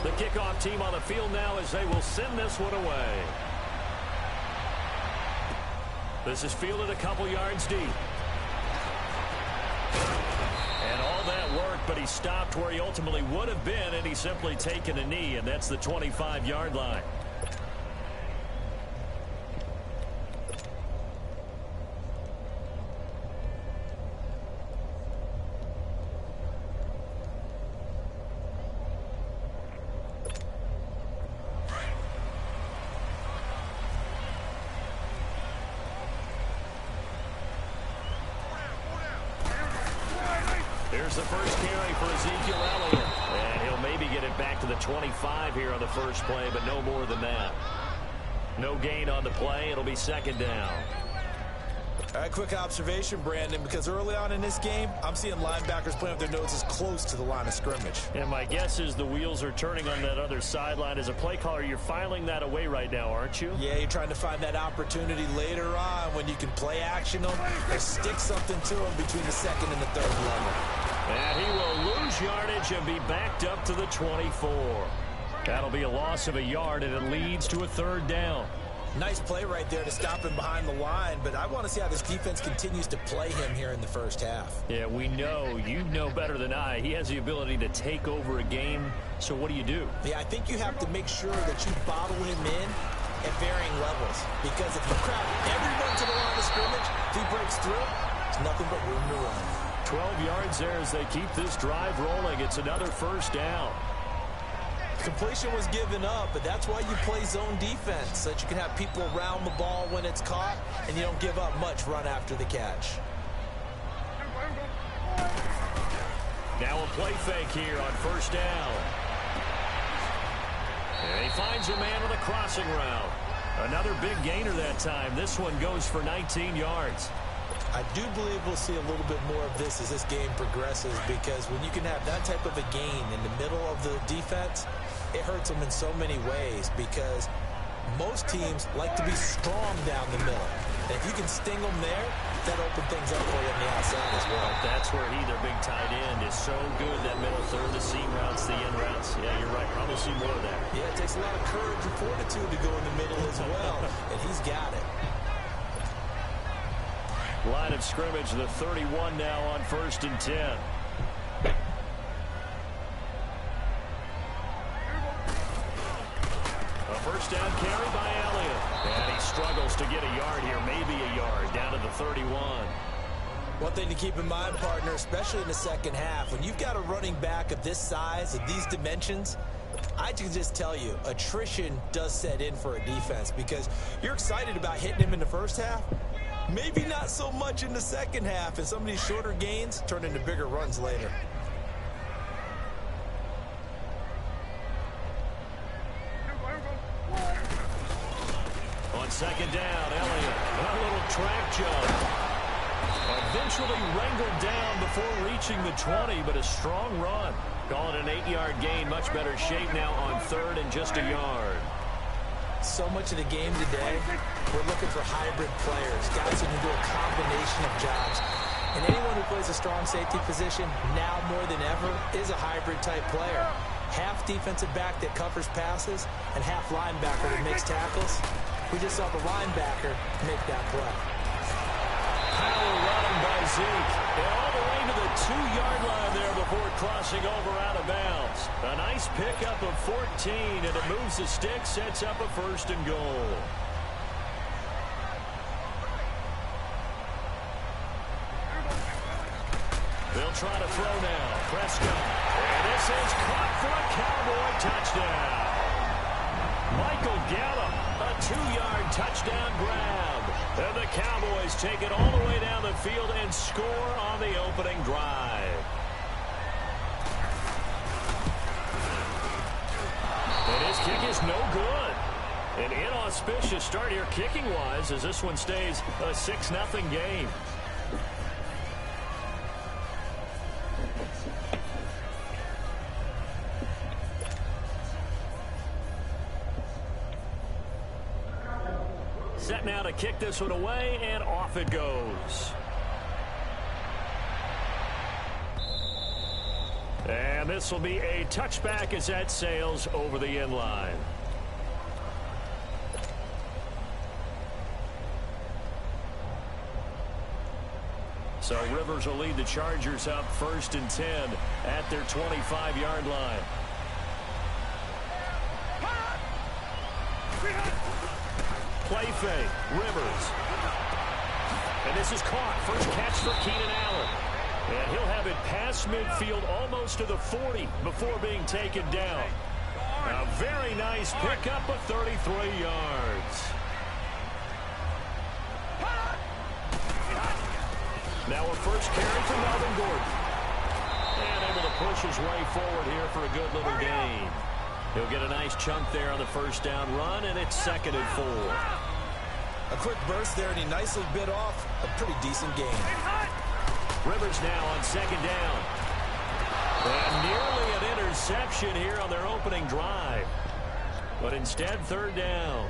The kickoff team on the field now as they will send this one away. This is fielded a couple yards deep. And all that worked, but he stopped where he ultimately would have been, and he's simply taken a knee, and that's the 25-yard line. Here's the first carry for Ezekiel Elliott. And he'll maybe get it back to the 25 here on the first play, but no more than that. No gain on the play. It'll be second down. All right, quick observation, Brandon, because early on in this game, I'm seeing linebackers playing with their noses close to the line of scrimmage. And my guess is the wheels are turning on that other sideline. As a play caller, you're filing that away right now, aren't you? Yeah, you're trying to find that opportunity later on when you can play action them or stick something to them between the second and the third level. And he will lose yardage and be backed up to the 24. That'll be a loss of a yard, and it leads to a third down. Nice play right there to stop him behind the line, but I want to see how this defense continues to play him here in the first half. Yeah, we know. You know better than I. He has the ability to take over a game, so what do? Yeah, I think you have to make sure that you bottle him in at varying levels, because if you crowd everyone to the line of scrimmage, if he breaks through, there's nothing but room to run. 12 yards there as they keep this drive rolling. It's another first down. Completion was given up, but that's why you play zone defense, so that you can have people around the ball when it's caught, and you don't give up much run after the catch. Now a play fake here on first down. And he finds a man on the crossing route. Another big gainer that time. This one goes for 19 yards. I do believe we'll see a little bit more of this as this game progresses, because when you can have that type of a gain in the middle of the defense, it hurts them in so many ways, because most teams like to be strong down the middle. And if you can sting them there, that opens things up for you on the outside as well. That's where their big tight end, is so good, that middle third, the seam routes, the in routes. Yeah, you're right. Probably see more of that. Yeah, it takes a lot of courage and fortitude to go in the middle as well, and he's got it. Line of scrimmage, the 31 now on 1st and 10. A first down carry by Elliott. And he struggles to get a yard here, maybe a yard, down to the 31. One thing to keep in mind, partner, especially in the second half, when you've got a running back of this size, of these dimensions, I can just tell you, attrition does set in for a defense, because you're excited about hitting him in the first half. Maybe not so much in the second half, and some of these shorter gains turn into bigger runs later. On second down, Elliott, a little track jump. Eventually wrangled down before reaching the 20, but a strong run. Call it an 8-yard gain, much better shape now on third and just a yard. So much of the game today, we're looking for hybrid players, guys who can do a combination of jobs. And anyone who plays a strong safety position, now more than ever, is a hybrid type player. Half defensive back that covers passes, and half linebacker that makes tackles. We just saw the linebacker make that play. Power running by Zeke. And all the way to the 2-yard line there before crossing over out of bounds. A nice pickup of 14, and it moves the stick, sets up a 1st and goal. They'll try to throw now. Prescott. And this is caught for a Cowboy touchdown. Michael Gallup, a 2-yard touchdown grab. And the Cowboys take it all the way down the field and score on the opening drive. And his kick is no good. An inauspicious start here kicking-wise, as this one stays a 6-0 game. Set now to kick this one away, and off it goes. And And this will be a touchback as that sails over the end line. So Rivers will lead the Chargers up 1st and 10 at their 25-yard line. Play fake, Rivers. And this is caught. First catch for Keenan Allen. And he'll have it past midfield almost to the 40 before being taken down. A very nice pickup of 33 yards. Now a first carry for Melvin Gordon. And able to push his way forward here for a good little gain. He'll get a nice chunk there on the first down run, and it's 2nd and 4. A quick burst there, and he nicely bit off a pretty decent gain. Rivers now on 2nd down. And nearly an interception here on their opening drive. But instead, 3rd down.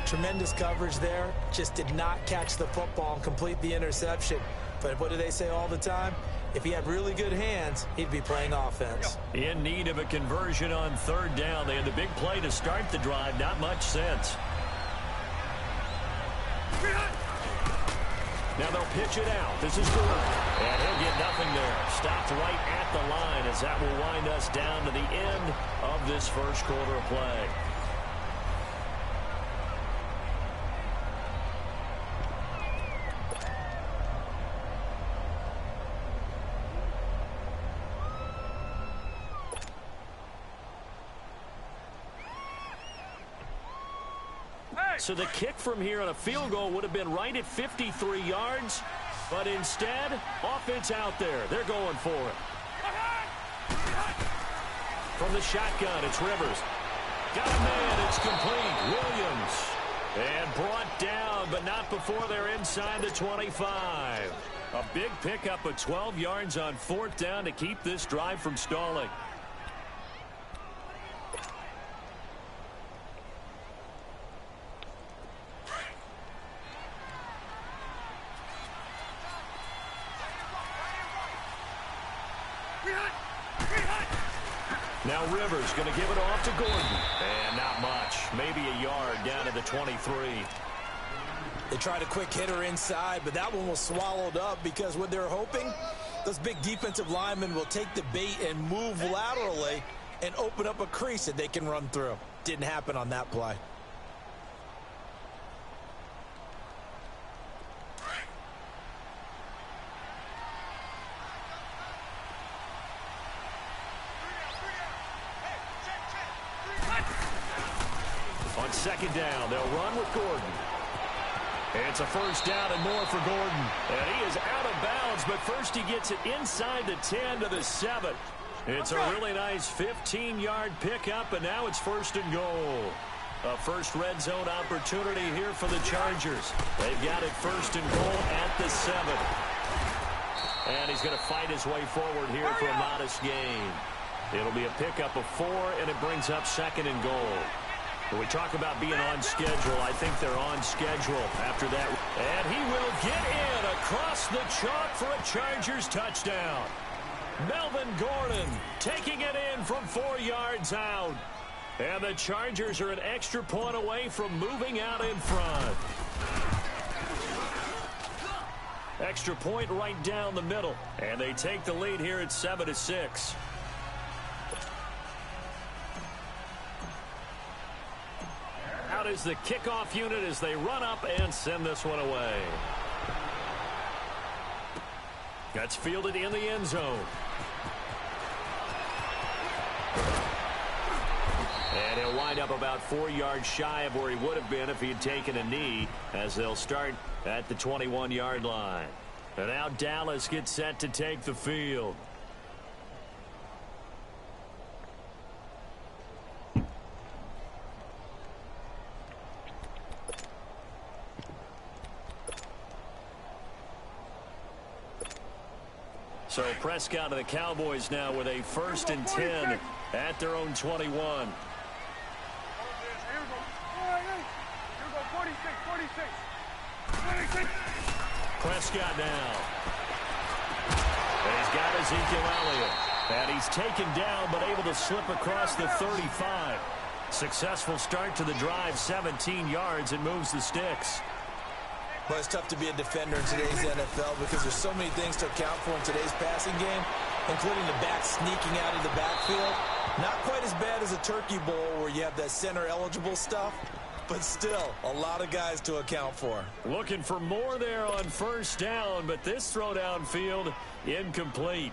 Tremendous coverage there. Just did not catch the football and complete the interception. But what do they say all the time? If he had really good hands, he'd be playing offense. In need of a conversion on 3rd down. They had the big play to start the drive. Not much sense. Now they'll pitch it out. This is Gordon. And he'll get nothing there. Stopped right at the line as that will wind us down to the end of this first quarter of play. So the kick from here on a field goal would have been right at 53 yards. But instead, offense out there. They're going for it. From the shotgun, it's Rivers. Got a man. It's complete. Williams. And brought down, but not before they're inside the 25. A big pickup of 12 yards on 4th down to keep this drive from stalling. Now Rivers going to give it off to Gordon. And not much. Maybe a yard down to the 23. They tried a quick hitter inside, but that one was swallowed up because what they're hoping, those big defensive linemen will take the bait and move laterally and open up a crease that they can run through. Didn't happen on that play. On 2nd down, they'll run with Gordon. It's a first down and more for Gordon. And he is out of bounds, but first he gets it inside the 10 to the 7. It's a really nice 15-yard pickup, and now it's 1st and goal. A first red zone opportunity here for the Chargers. They've got it 1st and goal at the 7. And he's going to fight his way forward here for a modest gain. It'll be a pickup of 4, and it brings up 2nd and goal. When we talk about being on schedule, I think they're on schedule after that. And he will get in across the chalk for a Chargers touchdown. Melvin Gordon taking it in from 4 yards out. And the Chargers are an extra point away from moving out in front. Extra point right down the middle. And they take the lead here at 7-6. Out is the kickoff unit as they run up and send this one away. That's fielded in the end zone. And he'll wind up about 4 yards shy of where he would have been if he had taken a knee, as they'll start at the 21-yard line. And now Dallas gets set to take the field. So Prescott to the Cowboys now with a 1st and 10 at their own 21. Prescott now. And he's got Ezekiel Elliott. And he's taken down, but able to slip across the 35. Successful start to the drive, 17 yards, and moves the sticks. Well, it's tough to be a defender in today's NFL because there's so many things to account for in today's passing game, including the back sneaking out of the backfield. Not quite as bad as a turkey bowl where you have that center-eligible stuff, but still a lot of guys to account for. Looking for more there on first down, but this throw downfield incomplete.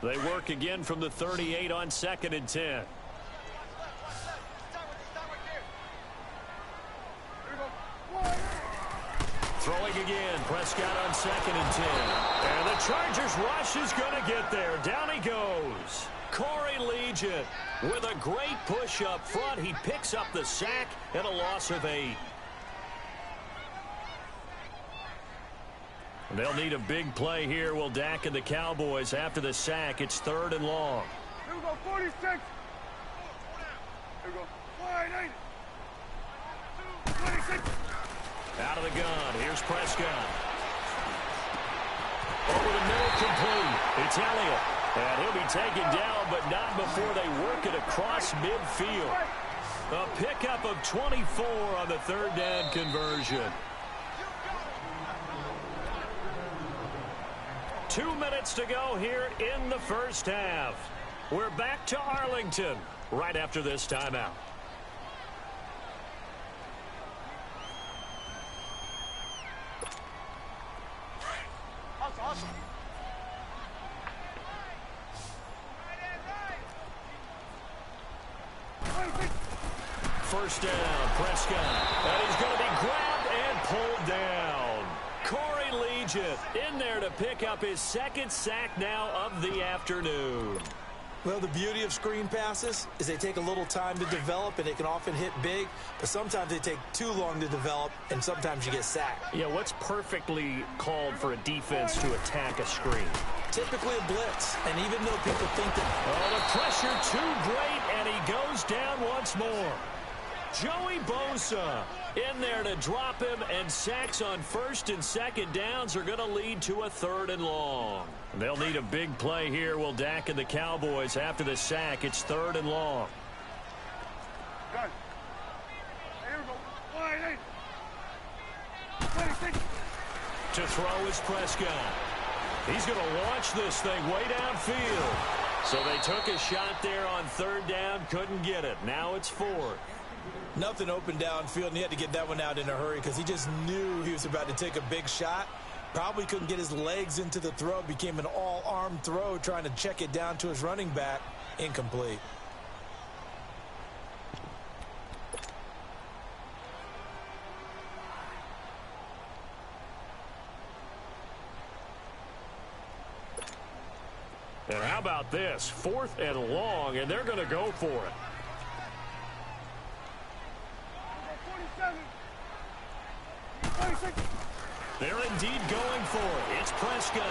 They work again from the 38 on 2nd and 10. Throwing again, Prescott on 2nd and 10. And the Chargers rush is going to get there. Down he goes. Corey Legion with a great push up front. He picks up the sack and a loss of 8. They'll need a big play here. Will Dak and the Cowboys after the sack. It's 3rd and long. Here we go, 46. Here we go, 48. 26. Out of the gun. Here's Prescott. Over the middle, complete. It's Elliott. And he'll be taken down, but not before they work it across midfield. A pickup of 24 on the 3rd down conversion. 2 minutes to go here in the first half. We're back to Arlington right after this timeout. Awesome. First down, Prescott. And he's going to be grabbed and pulled down. Corey Legion in there to pick up his 2nd sack now of the afternoon. Well, the beauty of screen passes is they take a little time to develop, and they can often hit big, but sometimes they take too long to develop, and sometimes you get sacked. Yeah, what's perfectly called for a defense to attack a screen? Typically a blitz, and even though people think that... Oh, the pressure too great, and he goes down once more. Joey Bosa in there to drop him, and sacks on 1st and 2nd downs are going to lead to a 3rd and long. They'll need a big play here. Will Dak and the Cowboys after the sack. It's 3rd and long. Good. Here we go. 48. 26. To throw is Prescott. He's going to launch this thing way downfield. So they took a shot there on 3rd down, couldn't get it. Now it's 4th. Nothing open downfield, and he had to get that one out in a hurry because he just knew he was about to take a big shot. Probably couldn't get his legs into the throw. Became an all-arm throw trying to check it down to his running back. Incomplete. And how about this? 4th and long, and they're going to go for it. 47. 26. They're indeed going for it. It's Prescott.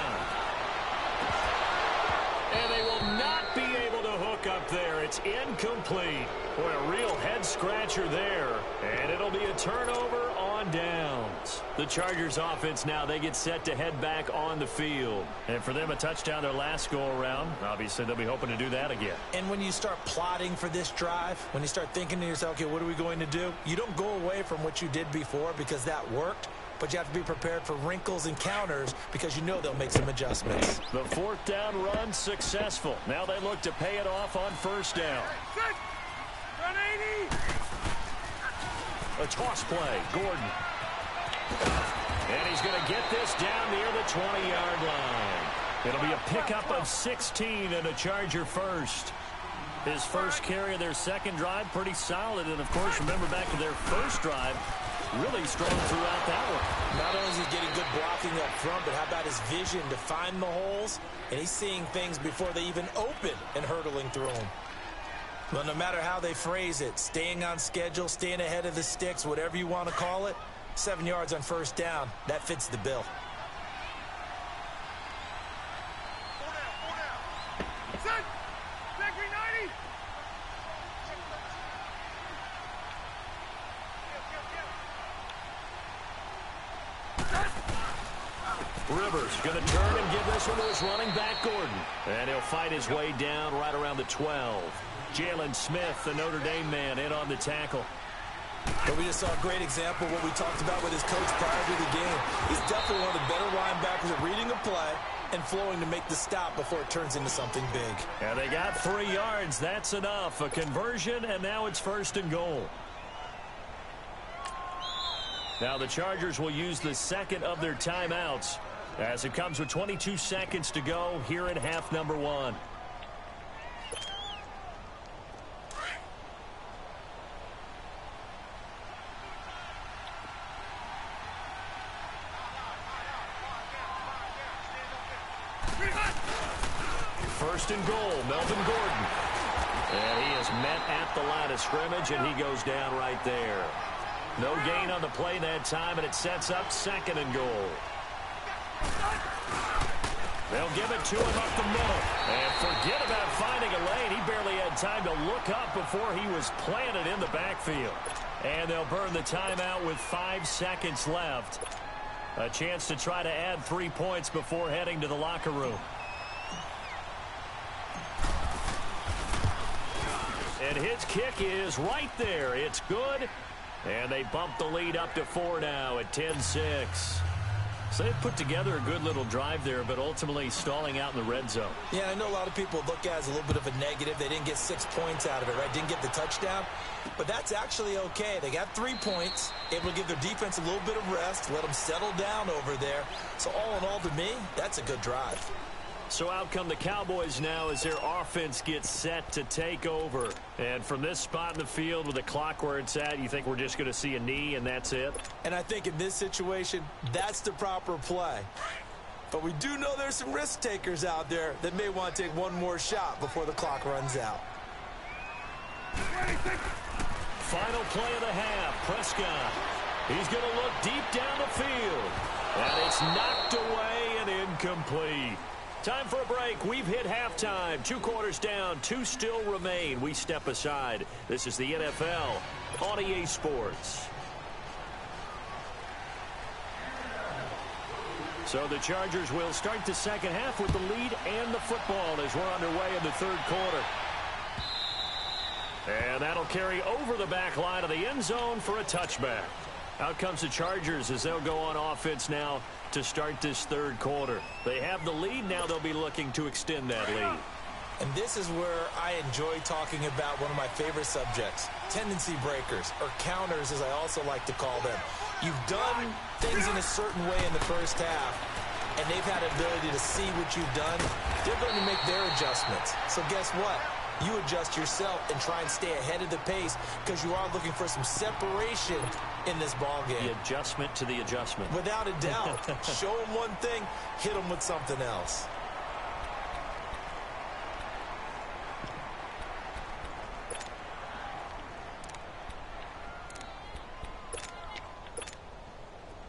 And they will not be able to hook up there. It's incomplete. Boy, a real head-scratcher there. And it'll be a turnover on downs. The Chargers offense now, they get set to head back on the field. And for them, a touchdown their last go-around. Obviously, they'll be hoping to do that again. And when you start plotting for this drive, when you start thinking to yourself, okay, what are we going to do? You don't go away from what you did before because that worked. But you have to be prepared for wrinkles and counters because you know they'll make some adjustments. The 4th down run successful. Now they look to pay it off on 1st down. Run 80. A toss play. Gordon. And he's going to get this down near the 20-yard line. It'll be a pickup of 16 and a Charger first. His first carry of their 2nd drive, pretty solid. And, of course, remember back to their 1st drive, really strong throughout that one. Not only is he getting good blocking up front, but how about his vision to find the holes? And he's seeing things before they even open and hurdling through them. Well, no matter how they phrase it, staying on schedule, staying ahead of the sticks, whatever you want to call it, 7 yards on 1st down, that fits the bill. Set. Back 90. Rivers going to turn and give this one to his running back, Gordon. And he'll fight his way down right around the 12. Jalen Smith, the Notre Dame man, in on the tackle. But we just saw a great example of what we talked about with his coach prior to the game. He's definitely one of the better linebackers at reading a play and flowing to make the stop before it turns into something big. And they got 3 yards. That's enough. A conversion, and now it's 1st and goal. Now the Chargers will use the second of their timeouts as it comes with 22 seconds to go here in half number 1. First and goal, Melvin Gordon. And he is met at the line of scrimmage, and he goes down right there. No gain on the play that time, and it sets up 2nd and goal. They'll give it to him up the middle. And forget about finding a lane. He barely had time to look up before he was planted in the backfield. And they'll burn the timeout with 5 seconds left. A chance to try to add 3 points before heading to the locker room. And his kick is right there. It's good. And they bump the lead up to 4 now at 10-6. So they've put together a good little drive there, but ultimately stalling out in the red zone. Yeah, I know a lot of people look at it as a little bit of a negative. They didn't get 6 points out of it, right? Didn't get the touchdown. But that's actually okay. They got 3 points, able to give their defense a little bit of rest, let them settle down over there. So all in all, to me, that's a good drive. So out come the Cowboys now as their offense gets set to take over. And from this spot in the field with the clock where it's at, you think we're just going to see a knee and that's it? And I think in this situation, that's the proper play. But we do know there's some risk takers out there that may want to take one more shot before the clock runs out. Final play of the half, Prescott. He's going to look deep down the field. And it's knocked away and incomplete. Time for a break. We've hit halftime. 2 quarters down. 2 still remain. We step aside. This is the NFL on EA Sports. So the Chargers will start the second half with the lead and the football as we're underway in the 3rd quarter. And that'll carry over the back line of the end zone for a touchback. Out comes the Chargers as they'll go on offense now to start this 3rd quarter. They have the lead. Now they'll be looking to extend that lead. And this is where I enjoy talking about one of my favorite subjects, tendency breakers, or counters as I also like to call them. You've done things in a certain way in the first half, and they've had the ability to see what you've done. They're going to make their adjustments. So guess what? You adjust yourself and try and stay ahead of the pace because you are looking for some separation in this ball game. The adjustment to the adjustment. Without a doubt. Show them one thing, hit them with something else.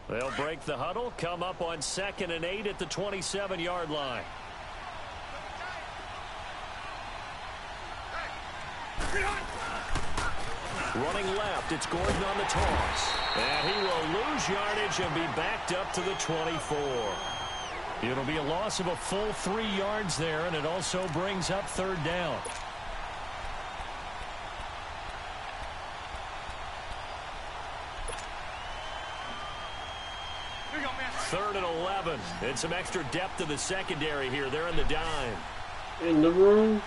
They'll break the huddle, come up on 2nd and 8 at the 27-yard line. Running left, it's Gordon on the toss. And he will lose yardage and be backed up to the 24. It'll be a loss of a full 3 yards there, and it also brings up 3rd down. Here you go, man. 3rd and 11. And some extra depth to the secondary here. They're in the dime. In the room.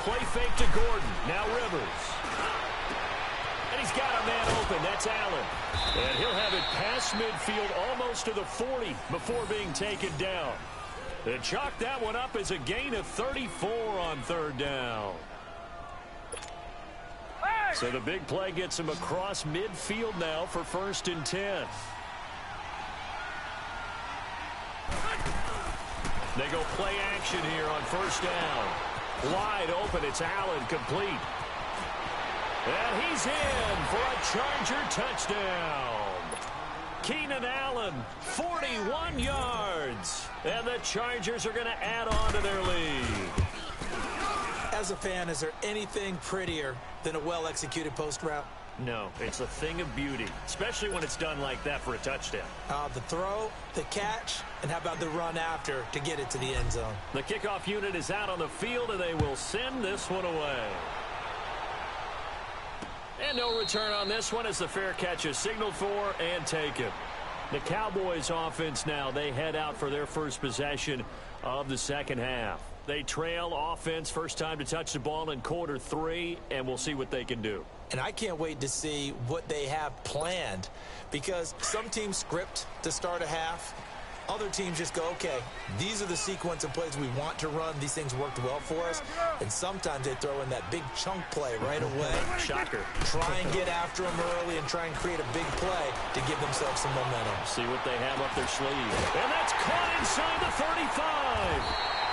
Play fake to Gordon. Now Rivers. And he's got a man open. That's Allen. And he'll have it past midfield almost to the 40 before being taken down. They chalk that one up as a gain of 34 on 3rd down. So the big play gets him across midfield now for 1st and 10. They go play action here on 1st down. Wide open, it's Allen, complete. And he's in for a Charger touchdown. Keenan Allen, 41 yards. And the Chargers are going to add on to their lead. As a fan, is there anything prettier than a well-executed post route? No, it's a thing of beauty, especially when it's done like that for a touchdown. The throw, the catch, and how about the run after to get it to the end zone? The kickoff unit is out on the field, and they will send this one away. And no return on this one as the fair catch is signaled for and taken. The Cowboys offense now, they head out for their first possession of the second half. They trail offense first time to touch the ball in quarter 3, and we'll see what they can do. And I can't wait to see what they have planned, because some teams script to start a half. Other teams just go, okay, these are the sequence of plays we want to run. These things worked well for us. And sometimes they throw in that big chunk play right away. Shocker. Try and get after them early and try and create a big play to give themselves some momentum. See what they have up their sleeve. And that's caught inside the 35.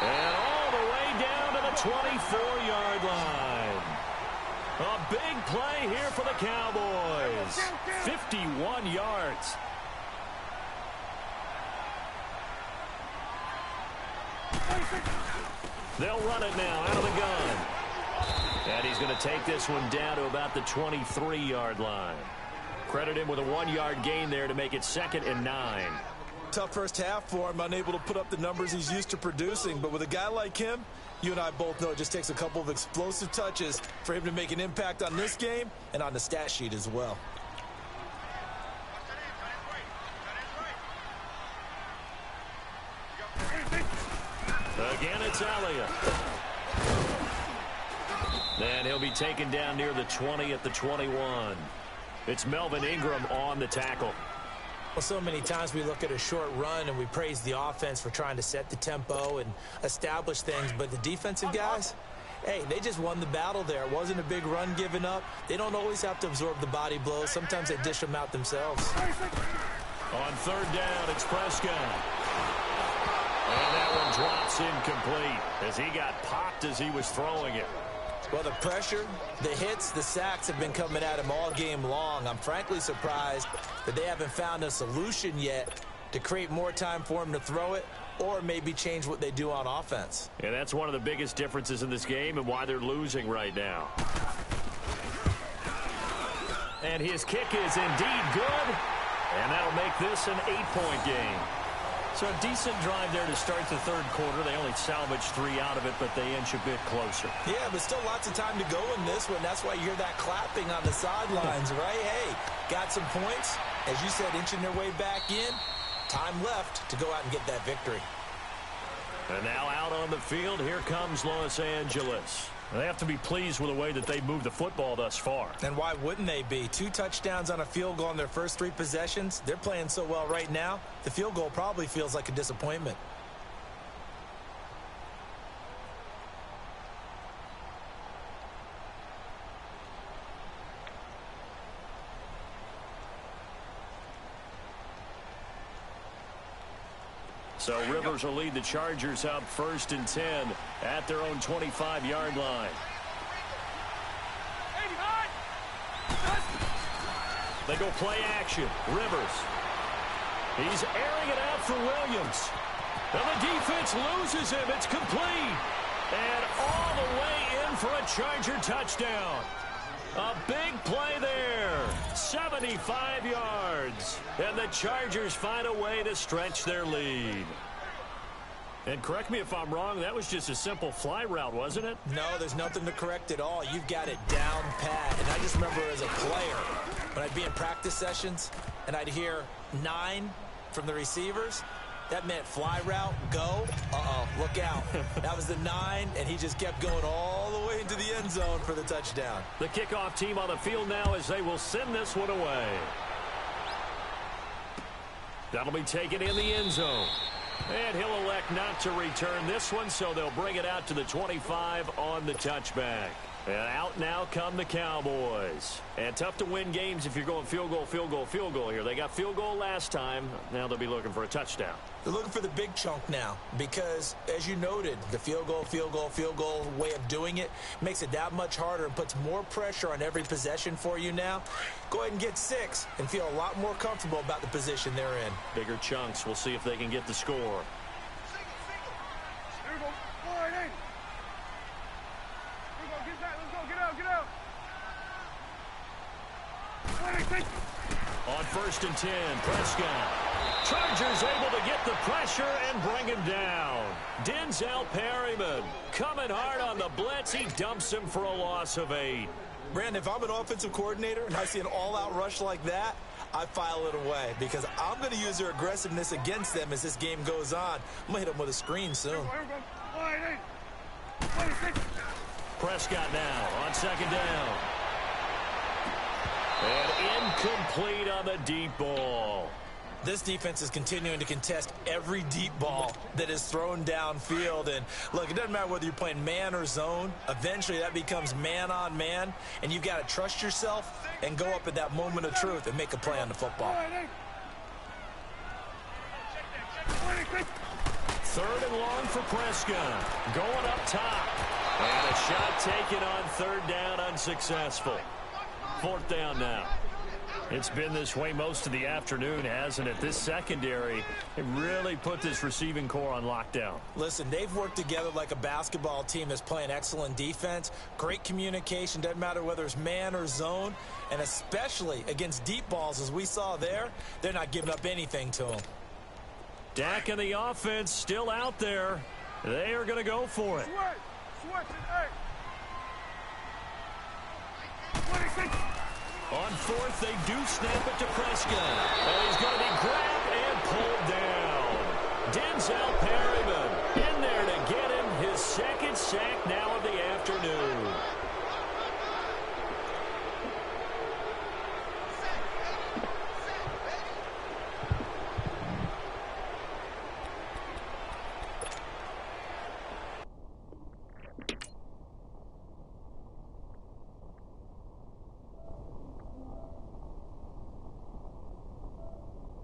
And all the way down to the 24-yard line. A big play here for the Cowboys. 51 yards. They'll run it now out of the gun. And he's going to take this one down to about the 23-yard line. Credit him with a 1-yard gain there to make it 2nd and 9. Tough first half for him, unable to put up the numbers he's used to producing. But with a guy like him, you and I both know it just takes a couple of explosive touches for him to make an impact on this game and on the stat sheet as well. Again, it's Elliott. And he'll be taken down near the 20 at the 21. It's Melvin Ingram on the tackle. Well, so many times we look at a short run and we praise the offense for trying to set the tempo and establish things, but the defensive guys, hey, they just won the battle there. It wasn't a big run given up. They don't always have to absorb the body blows. Sometimes they dish them out themselves. On 3rd down, it's Prescott. And that one drops incomplete as he got popped as he was throwing it. Well, the pressure, the hits, the sacks have been coming at him all game long. I'm frankly surprised that they haven't found a solution yet to create more time for him to throw it or maybe change what they do on offense. And that's one of the biggest differences in this game and why they're losing right now. And his kick is indeed good. And that'll make this an 8-point game. So a decent drive there to start the 3rd quarter. They only salvaged 3 out of it, but they inch a bit closer. Yeah, but still lots of time to go in this one. That's why you hear that clapping on the sidelines, right? Hey, got some points. As you said, inching their way back in. Time left to go out and get that victory. And now out on the field, here comes Los Angeles. They have to be pleased with the way that they moved the football thus far. And why wouldn't they be? 2 touchdowns on a field goal in their first 3 possessions. They're playing so well right now, the field goal probably feels like a disappointment. So Rivers will lead the Chargers up 1st and 10 at their own 25-yard line. They go play action. Rivers. He's airing it out for Williams. And the defense loses him. It's complete. And all the way in for a Charger touchdown. A big play there. 75 yards. And the Chargers find a way to stretch their lead. And correct me if I'm wrong, that was just a simple fly route, wasn't it? No, there's nothing to correct at all. You've got it down pat. And I just remember as a player, when I'd be in practice sessions and I'd hear 9 from the receivers, that meant fly route, go. Look out. That was the 9, and he just kept going all the way into the end zone for the touchdown. The kickoff team on the field now as they will send this one away. That'll be taken in the end zone. And he'll elect not to return this one, so they'll bring it out to the 25 on the touchback. And out now come the Cowboys. And tough to win games if you're going field goal, field goal, field goal here. They got field goal last time. Now they'll be looking for a touchdown. They're looking for the big chunk now because, as you noted, the field goal way of doing it makes it that much harder and puts more pressure on every possession for you now. Go ahead and get 6 and feel a lot more comfortable about the position they're in. Bigger chunks. We'll see if they can get the score. Here we go. Wide in. Here we go. Get that. Let's go. Get out. Get out. 1st and 10. Prescott. Chargers able to get the pressure and bring him down. Denzel Perryman coming hard on the blitz. He dumps him for a loss of 8. Brandon, if I'm an offensive coordinator and I see an all-out rush like that, I file it away because I'm going to use their aggressiveness against them as this game goes on. I'm going to hit them with a screen soon. Prescott now on 2nd down. And incomplete on the deep ball. This defense is continuing to contest every deep ball that is thrown downfield. And, look, it doesn't matter whether you're playing man or zone. Eventually, that becomes man-on-man, and you've got to trust yourself and go up at that moment of truth and make a play on the football. 3rd and long for Prescott. Going up top. And a shot taken on 3rd down, unsuccessful. 4th down now. It's been this way most of the afternoon, hasn't it? This secondary, it really put this receiving core on lockdown. Listen, they've worked together like a basketball team that's playing excellent defense. Great communication, doesn't matter whether it's man or zone. And especially against deep balls, as we saw there, they're not giving up anything to them. Dak and the offense still out there. They are going to go for it. On 4th, they do snap it to Prescott. And he's going to be